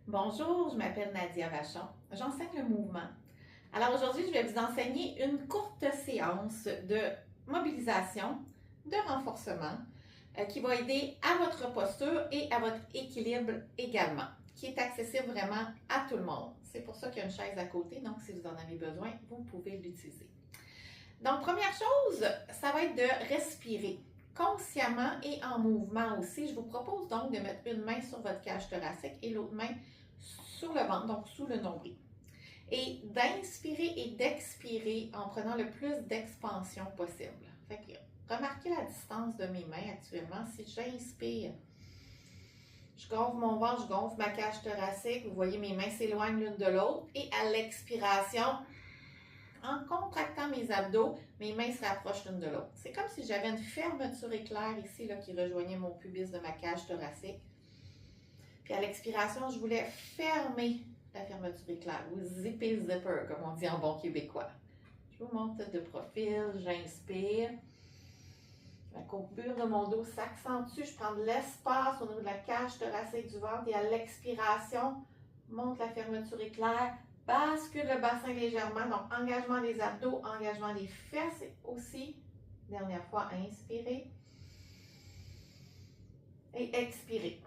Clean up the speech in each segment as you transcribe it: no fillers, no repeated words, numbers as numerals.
Bonjour, je m'appelle Nadia Vachon. J'enseigne le mouvement. Alors aujourd'hui, je vais vous enseigner une courte séance de mobilisation, de renforcement, qui va aider à votre posture et à votre équilibre également, qui est accessible vraiment à tout le monde. C'est pour ça qu'il y a une chaise à côté, donc si vous en avez besoin, vous pouvez l'utiliser. Donc, première chose, ça va être de respirer consciemment et en mouvement aussi. Je vous propose donc de mettre une main sur votre cage thoracique et l'autre main sur le ventre, donc sous le nombril. Et d'inspirer et d'expirer en prenant le plus d'expansion possible. Fait que remarquez la distance de mes mains actuellement. Si j'inspire, je gonfle mon ventre, je gonfle ma cage thoracique. Vous voyez, mes mains s'éloignent l'une de l'autre. Et à l'expiration, en contractant mes abdos, mes mains se rapprochent l'une de l'autre. C'est comme si j'avais une fermeture éclair ici là, qui rejoignait mon pubis de ma cage thoracique. Puis à l'expiration, je voulais fermer la fermeture éclair ou zipper le zipper, comme on dit en bon québécois. Je vous montre de profil, j'inspire. La courbure de mon dos s'accentue, je prends de l'espace au niveau de la cage thoracique du ventre et à l'expiration, monte la fermeture éclair, bascule le bassin légèrement, donc engagement des abdos, engagement des fesses aussi. Dernière fois, inspirez et expirez.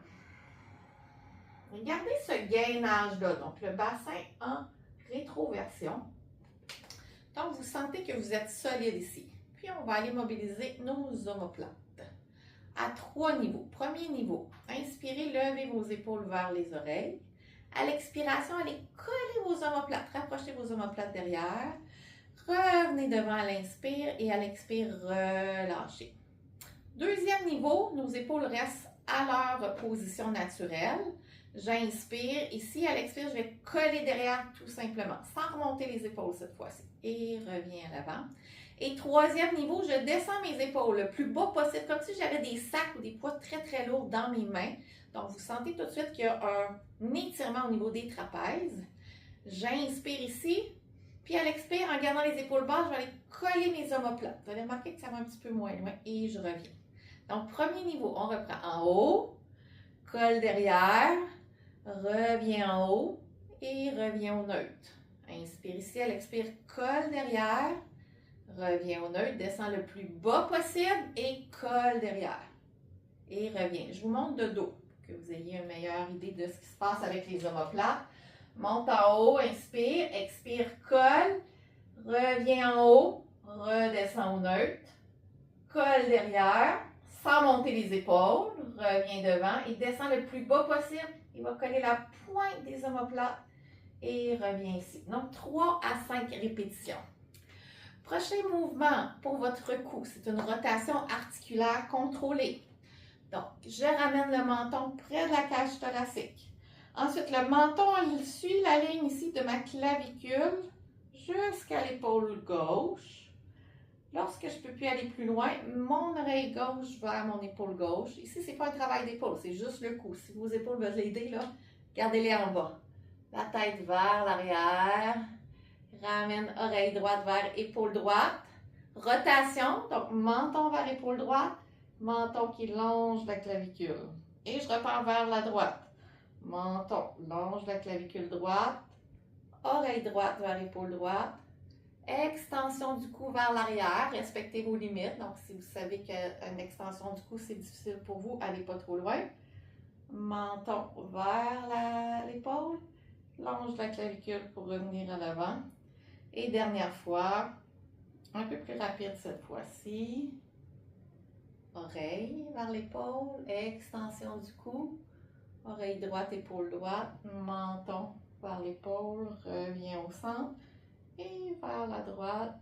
Gardez ce gainage-là, donc le bassin en rétroversion. Donc, vous sentez que vous êtes solide ici. Puis, on va aller mobiliser nos omoplates à 3 niveaux. Premier niveau, inspirez, levez vos épaules vers les oreilles. À l'expiration, allez coller vos omoplates, rapprochez vos omoplates derrière. Revenez devant à l'inspire et à l'expire, relâchez. Deuxième niveau, nos épaules restent à leur position naturelle. J'inspire. Ici, à l'expire, je vais coller derrière tout simplement, sans remonter les épaules cette fois-ci. Et reviens à l'avant. Et troisième niveau, je descends mes épaules le plus bas possible, comme si j'avais des sacs ou des poids très, très lourds dans mes mains. Donc, vous sentez tout de suite qu'il y a un étirement au niveau des trapèzes. J'inspire ici. Puis à l'expire, en gardant les épaules basses, je vais aller coller mes omoplates. Vous allez remarquer que ça va un petit peu moins loin. Et je reviens. Donc, premier niveau, on reprend en haut, colle derrière, revient en haut et revient au neutre. Inspire ici, à l'expire, colle derrière, revient au neutre, descend le plus bas possible et colle derrière. Et revient. Je vous montre de dos pour que vous ayez une meilleure idée de ce qui se passe avec les omoplates. Monte en haut, inspire, expire, colle, revient en haut, redescend au neutre, colle derrière, sans monter les épaules, revient devant et descend le plus bas possible. Il va coller la pointe des omoplates et revient ici. Donc, 3 à 5 répétitions. Prochain mouvement pour votre cou, c'est une rotation articulaire contrôlée. Donc, je ramène le menton près de la cage thoracique. Ensuite, le menton, il suit la ligne ici de ma clavicule jusqu'à l'épaule gauche. Lorsque je ne peux plus aller plus loin, mon oreille gauche vers mon épaule gauche. Ici, ce n'est pas un travail d'épaule, c'est juste le cou. Si vos épaules veulent l'aider, là, gardez-les en bas. La tête vers l'arrière. Ramène oreille droite vers épaule droite. Rotation, donc menton vers épaule droite. Menton qui longe la clavicule. Et je repars vers la droite. Menton longe la clavicule droite. Oreille droite vers épaule droite. Extension du cou vers l'arrière, respectez vos limites. Donc, si vous savez qu'une extension du cou, c'est difficile pour vous, allez pas trop loin. Menton vers l'épaule, longe la clavicule pour revenir à l'avant. Et dernière fois, un peu plus rapide cette fois-ci. Oreille vers l'épaule, extension du cou. Oreille droite, épaule droite, menton vers l'épaule, revient au centre. Et vers la droite,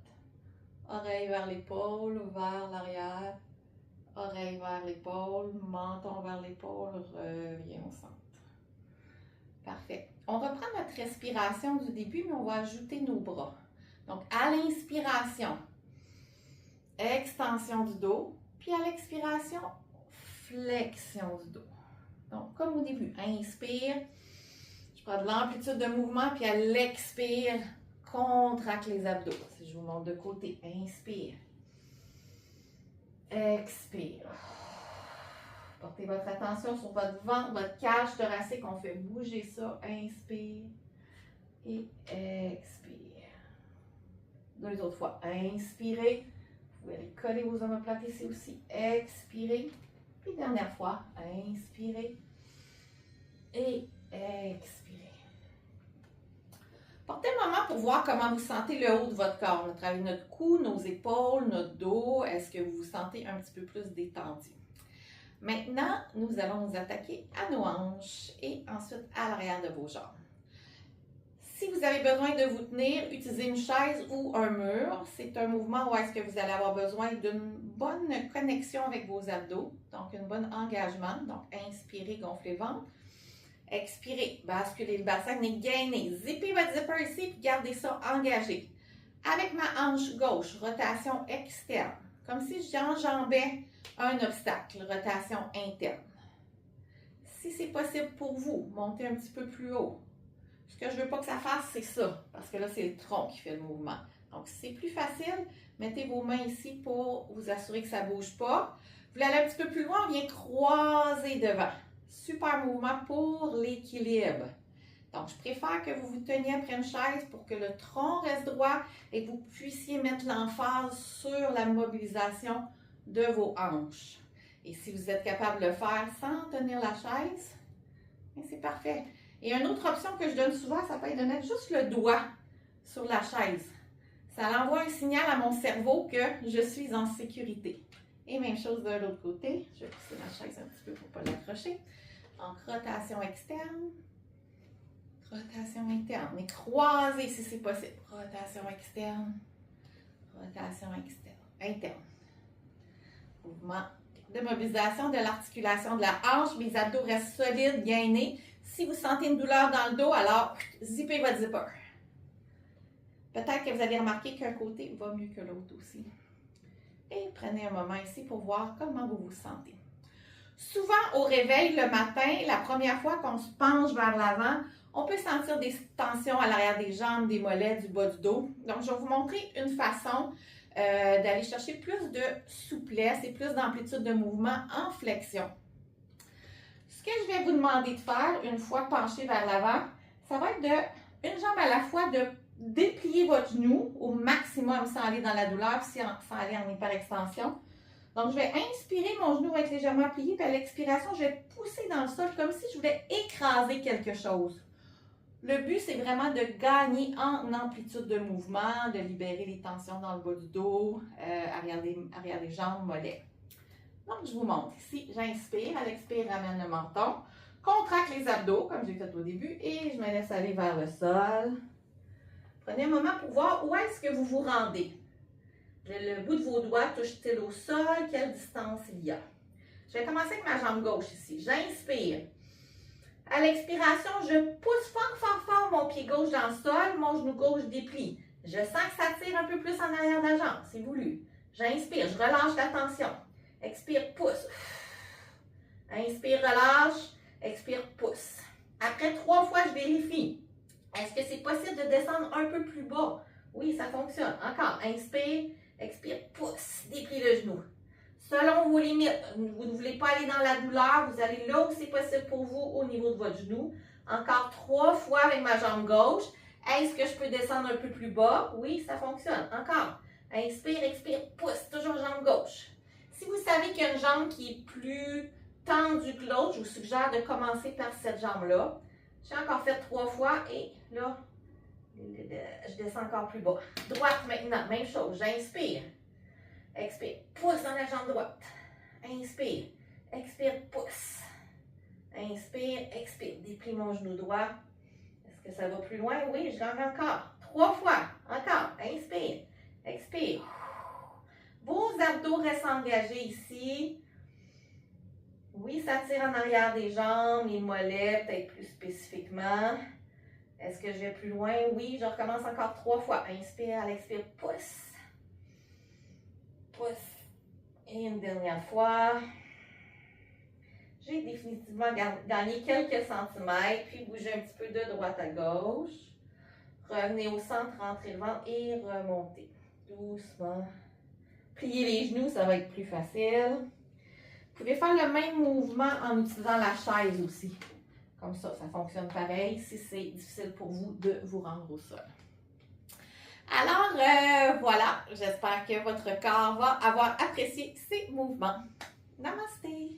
oreille vers l'épaule, vers l'arrière, oreille vers l'épaule, menton vers l'épaule, revient au centre. Parfait. On reprend notre respiration du début, mais on va ajouter nos bras. Donc, à l'inspiration, extension du dos, puis à l'expiration, flexion du dos. Donc, comme au début, inspire, je prends de l'amplitude de mouvement, puis à l'expire, contracte les abdos. Si je vous montre de côté, inspire. Expire. Portez votre attention sur votre ventre, votre cage thoracique. On fait bouger ça. Inspire et expire. 2 autres fois. Inspirez. Vous pouvez aller coller vos omoplates ici aussi. Expirez. Puis dernière fois. Inspirez et expirez. Portez un moment pour voir comment vous sentez le haut de votre corps. On a travaillé notre cou, nos épaules, notre dos. Est-ce que vous vous sentez un petit peu plus détendu? Maintenant, nous allons nous attaquer à nos hanches et ensuite à l'arrière de vos jambes. Si vous avez besoin de vous tenir, utilisez une chaise ou un mur. C'est un mouvement où est-ce que vous allez avoir besoin d'une bonne connexion avec vos abdos, donc un bon engagement. Donc, inspirez, gonflez le ventre. Expirez, basculez le bassin, gainez. Zippez votre zipper ici et gardez ça engagé. Avec ma hanche gauche, rotation externe, comme si j'enjambais un obstacle, rotation interne. Si c'est possible pour vous, montez un petit peu plus haut. Ce que je ne veux pas que ça fasse, c'est ça, parce que là, c'est le tronc qui fait le mouvement. Donc, si c'est plus facile, mettez vos mains ici pour vous assurer que ça ne bouge pas. Vous voulez aller un petit peu plus loin, on vient croiser devant. Super mouvement pour l'équilibre. Donc, je préfère que vous vous teniez après une chaise pour que le tronc reste droit et que vous puissiez mettre l'emphase sur la mobilisation de vos hanches. Et si vous êtes capable de le faire sans tenir la chaise, c'est parfait. Et une autre option que je donne souvent, ça peut être de mettre juste le doigt sur la chaise. Ça envoie un signal à mon cerveau que je suis en sécurité. Et même chose de l'autre côté. Je vais pousser ma chaise un petit peu pour ne pas l'accrocher. Donc, rotation externe, rotation interne. Mais croisez si c'est possible. Rotation externe, rotation externe, interne. Mouvement de mobilisation de l'articulation de la hanche. Mes abdos restent solides, gainés. Si vous sentez une douleur dans le dos, alors zippez votre zipper. Peut-être que vous avez remarqué qu'un côté va mieux que l'autre aussi. Et prenez un moment ici pour voir comment vous vous sentez. Souvent, au réveil le matin, la première fois qu'on se penche vers l'avant, on peut sentir des tensions à l'arrière des jambes, des mollets, du bas du dos. Donc, je vais vous montrer une façon d'aller chercher plus de souplesse et plus d'amplitude de mouvement en flexion. Ce que je vais vous demander de faire une fois penché vers l'avant, ça va être de, une jambe à la fois, de déplier votre genou au maximum sans aller dans la douleur, sans aller en hyperextension. Donc, je vais inspirer, mon genou va être légèrement plié, puis à l'expiration, je vais pousser dans le sol comme si je voulais écraser quelque chose. Le but, c'est vraiment de gagner en amplitude de mouvement, de libérer les tensions dans le bas du dos, arrière des jambes, mollets. Donc, je vous montre ici. J'inspire, à l'expire, ramène le menton, contracte les abdos, comme j'ai fait au début, et je me laisse aller vers le sol. Prenez un moment pour voir où est-ce que vous vous rendez. Le bout de vos doigts touche-t-il au sol? Quelle distance il y a? Je vais commencer avec ma jambe gauche ici. J'inspire. À l'expiration, je pousse fort, fort, fort mon pied gauche dans le sol, mon genou gauche déplie. Je sens que ça tire un peu plus en arrière de la jambe, c'est voulu. J'inspire, je relâche la tension. Expire, pousse. Inspire, relâche. Expire, pousse. Après 3 fois, je vérifie. Est-ce que c'est possible de descendre un peu plus bas? Oui, ça fonctionne. Encore. Inspire, expire, pousse. Déplie le genou. Selon vos limites, vous ne voulez pas aller dans la douleur, vous allez là où c'est possible pour vous au niveau de votre genou. Encore 3 fois avec ma jambe gauche. Est-ce que je peux descendre un peu plus bas? Oui, ça fonctionne. Encore. Inspire, expire, pousse. Toujours jambe gauche. Si vous savez qu'il y a une jambe qui est plus tendue que l'autre, je vous suggère de commencer par cette jambe-là. J'ai encore fait 3 fois et là, je descends encore plus bas. Droite maintenant, même chose. J'inspire. Expire, pousse dans la jambe droite. Inspire, expire, pousse. Inspire, expire. Déplie mon genou droit. Est-ce que ça va plus loin? Oui, je gagne encore. 3 fois. Encore. Inspire, expire. Vos abdos restent engagés ici. Oui, ça tire en arrière des jambes, les mollets, peut-être plus spécifiquement. Est-ce que je vais plus loin? Oui, je recommence encore 3 fois. Inspire, à l'expire, pousse. Pousse. Et une dernière fois. J'ai définitivement gagné quelques centimètres, puis bougez un petit peu de droite à gauche. Revenez au centre, rentrez le ventre et remontez. Doucement. Pliez les genoux, ça va être plus facile. Vous pouvez faire le même mouvement en utilisant la chaise aussi. Comme ça fonctionne pareil si c'est difficile pour vous de vous rendre au sol. Alors, voilà, j'espère que votre corps va avoir apprécié ces mouvements. Namasté!